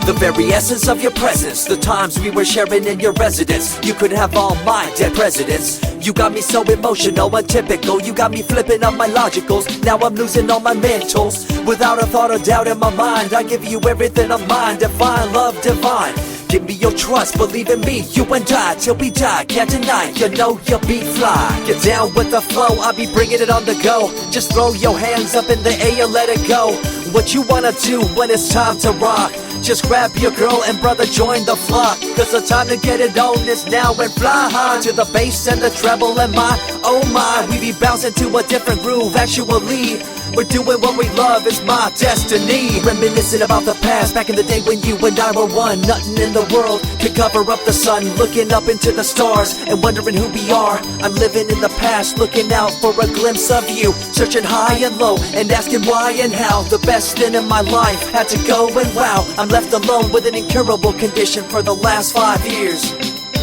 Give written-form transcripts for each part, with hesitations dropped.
The very essence of your presence, the times we were sharing in your residence. You could have all my dead presidents. You got me so emotional, untypical. You got me flipping up my logicals. Now I'm losing all my mentals. Without a thought or doubt in my mind, I give you everything of mine. Divine love, divine. Give me your trust, believe in me, you and I, till we die, can't deny, you know you'll be fly. Get down with the flow, I'll be bringing it on the go. Just throw your hands up in the air, let it go. What you wanna do when it's time to rock? Just grab your girl and brother, join the flock. Cause the time to get it on is now, and fly high to the bass and the treble and my, oh my. We be bouncing to a different groove, actually. We're doing what we love, it's my destiny. Reminiscing about the past, back in the day when you and I were one. Nothing in the world could cover up the sun. Looking up into the stars and wondering who we are. I'm living in the past, looking out for a glimpse of you. Searching high and low and asking why and how. The best thing in my life had to go, and wow, I'm left alone with an incurable condition for the last 5 years.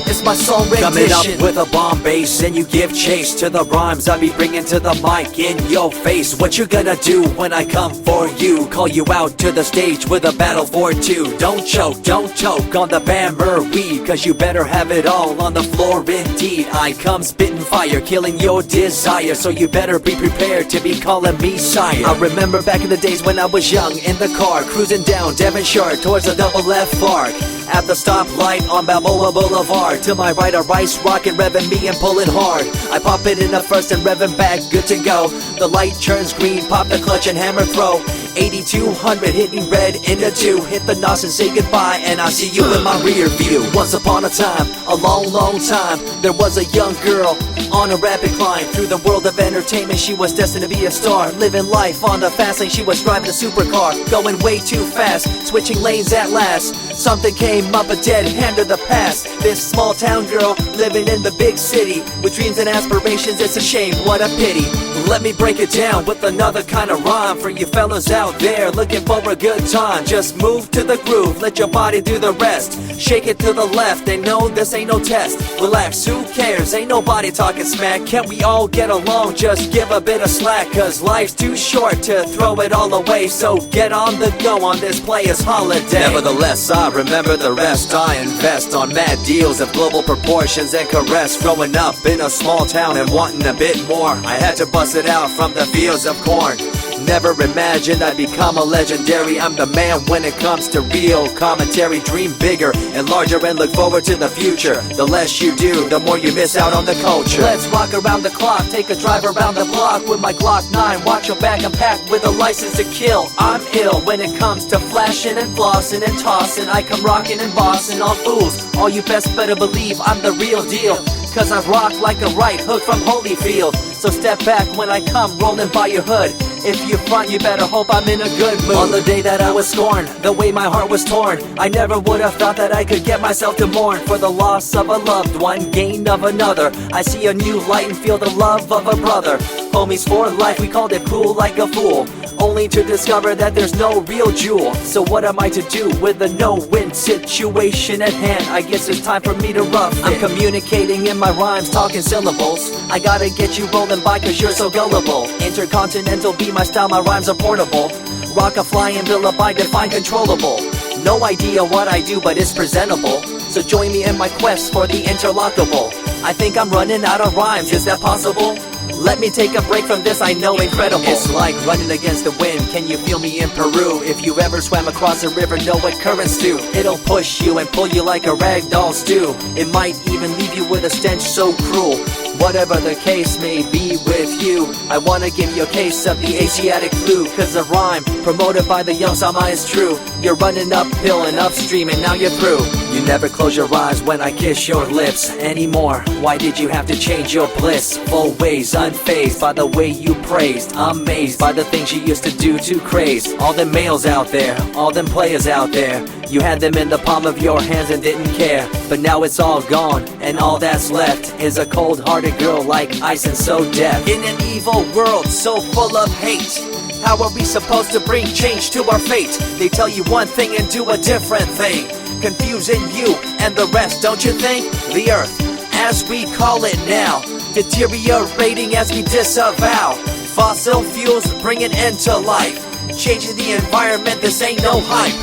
It's my song rendition. Coming up with a bomb bass and you give chase to the rhymes I be bringing to the mic in your face. What you gonna do when I come for you? Call you out to the stage with a battle for two. Don't choke on the bammer weed, cause you better have it all on the floor indeed. I come spitting fire, killing your desire, so you better be prepared to be calling me sire. I remember back in the days when I was young, in the car, cruising down Devonshire towards the double F arc. At the stoplight on Balboa Boulevard, to my right a rice rocket revving me and pulling hard. I pop it in the first and revving back, good to go. The light turns green, pop the clutch and hammer throw. 8200 hitting red in the 2. Hit the NOS and say goodbye, and I see you in my rear view. Once upon a time, a long time, there was a young girl on a rapid climb through the world of entertainment. She was destined to be a star, living life on the fast lane. She was driving a supercar, going way too fast, switching lanes at last. Something came up, a dead hand of the past. This small town girl living in the big city with dreams and aspirations. It's a shame, what a pity. Let me break it down with another kind of rhyme for you fellas out there looking for a good time. Just move to the groove, let your body do the rest. Shake it to the left, they know this ain't no test. Relax, who cares, ain't nobody talking smack. Can't we all get along, just give a bit of slack. Cause life's too short to throw it all away, so get on the go on this player's holiday. Nevertheless, I remember the rest. I invest on mad deals of global proportions and caress. Growing up in a small town and wanting a bit more, I had to bust it out from the fields of corn. Never imagined I'd become a legendary. I'm the man when it comes to real commentary. Dream bigger and larger and look forward to the future. The less you do, the more you miss out on the culture. Let's rock around the clock, take a drive around the block with my Glock 9. Watch your back, I'm packed with a license to kill. I'm ill when it comes to flashing and flossing and tossing. I come rocking and bossing on fools. All you best better believe I'm the real deal, cause I rock like a right hook from Holyfield. So step back when I come rolling by your hood. If you front, you better hope I'm in a good mood. On the day that I was scorned, the way my heart was torn, I never would have thought that I could get myself to mourn for the loss of a loved one, gain of another. I see a new light and feel the love of a brother. Homies for life, we called it cool like a fool, only to discover that there's no real jewel. So what am I to do with a no-win situation at hand? I guess it's time for me to rough it. I'm communicating in my rhymes, talking syllables. I gotta get you rolling by cause you're so gullible. Intercontinental be my style, my rhymes are portable. Rock a flying villa by define controllable. No idea what I do, but it's presentable. So join me in my quest for the interlockable. I think I'm running out of rhymes, is that possible? Let me take a break from this, I know incredible. It's like running against the wind, can you feel me in Peru? If you ever swam across a river, know what currents do. It'll push you and pull you like a ragdoll stew. It might even leave you with a stench so cruel. Whatever the case may be with you, I wanna give you a case of the Asiatic flu. Cause the rhyme promoted by the young Sama is true. You're running uphill and upstream and now you're through. You never close your eyes when I kiss your lips anymore. Why did you have to change your bliss? Full ways, unfazed by the way you praised. Amazed by the things you used to do to craze. All them males out there, all them players out there, you had them in the palm of your hands and didn't care. But now it's all gone, and all that's left is a cold-hearted girl like ice and so deaf. In an evil world so full of hate, how are we supposed to bring change to our fate? They tell you one thing and do a different thing, confusing you and the rest, don't you think? The earth, as we call it now, deteriorating as we disavow. Fossil fuels bring an end to life, changing the environment, this ain't no hype.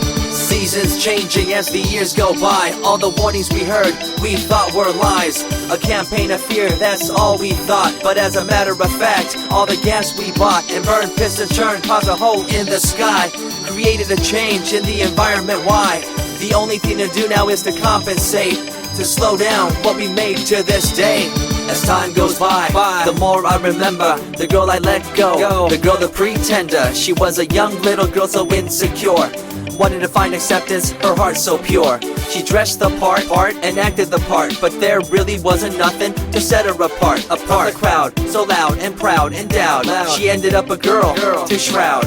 Seasons changing as the years go by. All the warnings we heard, we thought were lies. A campaign of fear, that's all we thought. But as a matter of fact, all the gas we bought and burned, pissed and churned caused a hole in the sky. Created a change in the environment, why? The only thing to do now is to compensate, to slow down what we made to this day. As time goes by, the more I remember the girl I let go, the girl, the pretender. She was a young little girl so insecure, wanted to find acceptance, her heart so pure. She dressed the part and acted the part, but there really wasn't nothing to set her apart from the crowd, so loud and proud, endowed. She ended up a girl to shroud.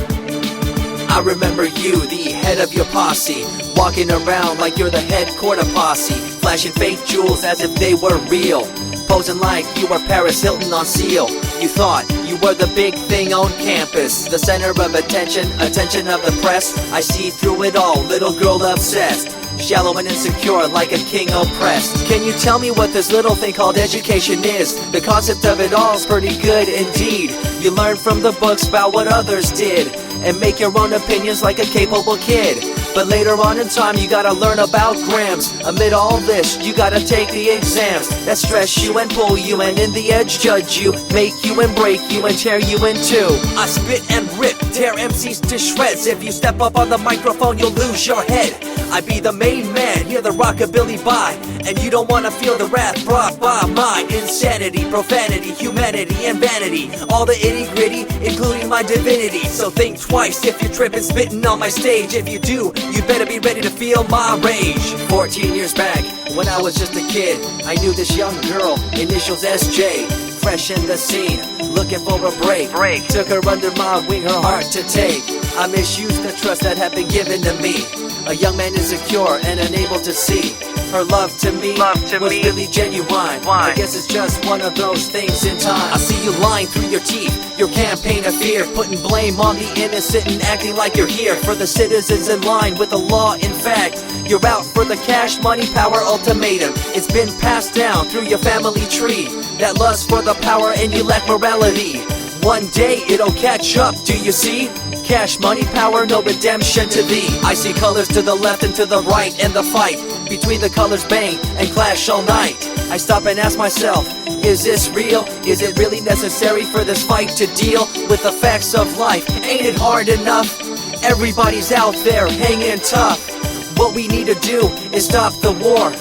I remember you, the head of your posse, walking around like you're the head quarter posse, flashing fake jewels as if they were real, posing like you were Paris Hilton on seal. You thought you were the big thing on campus, the center of attention of the press. I see through it all, little girl obsessed, shallow and insecure like a king oppressed. Can you tell me what this little thing called education is? The concept of it all's pretty good indeed. You learn from the books about what others did and make your own opinions like a capable kid. But later on in time you gotta learn about grams. Amid all this you gotta take the exams that stress you and pull you, and in the edge judge you, make you and break you and tear you in two. I spit and rip, tear MCs to shreds. If you step up on the microphone you'll lose your head. I be the main man, hear the rockabilly by, and you don't wanna feel the wrath brought by my insanity, profanity, humanity, and vanity. All the itty gritty, including my divinity. So think twice if you're tripping, spitting on my stage. If you do, you better be ready to feel my rage. 14 years back, when I was just a kid, I knew this young girl, initials SJ, fresh in the scene, looking for a break. Took her under my wing, her heart to take. I misused the trust that had been given to me. A young man insecure and unable to see her love to me was really genuine. I guess it's just one of those things in time. I see you lying through your teeth, your campaign of fear, putting blame on the innocent and acting like you're here for the citizens in line with the law. In fact, you're out for the cash, money, power ultimatum. It's been passed down through your family tree, that lust for the power and you lack morality. One day it'll catch up, do you see? Cash, money, power, no redemption to thee. I see colors to the left and to the right, and the fight between the colors bang and clash all night. I stop and ask myself, is this real? Is it really necessary for this fight to deal with the facts of life? Ain't it hard enough? Everybody's out there hanging tough. What we need to do is stop the war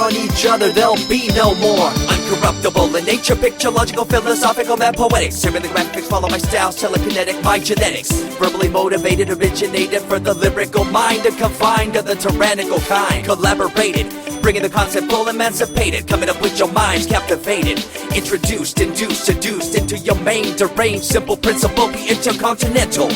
on each other, there'll be no more. Uncorruptible in nature, picture, logical, philosophical, mad poetic. Serving the graphics, follow my style, telekinetic, my genetics. Verbally motivated, originated for the lyrical mind, and confined to the tyrannical kind. Collaborated, bringing the concept full emancipated, coming up with your minds captivated. Introduced, induced, seduced into your main deranged, simple principle, be intercontinental.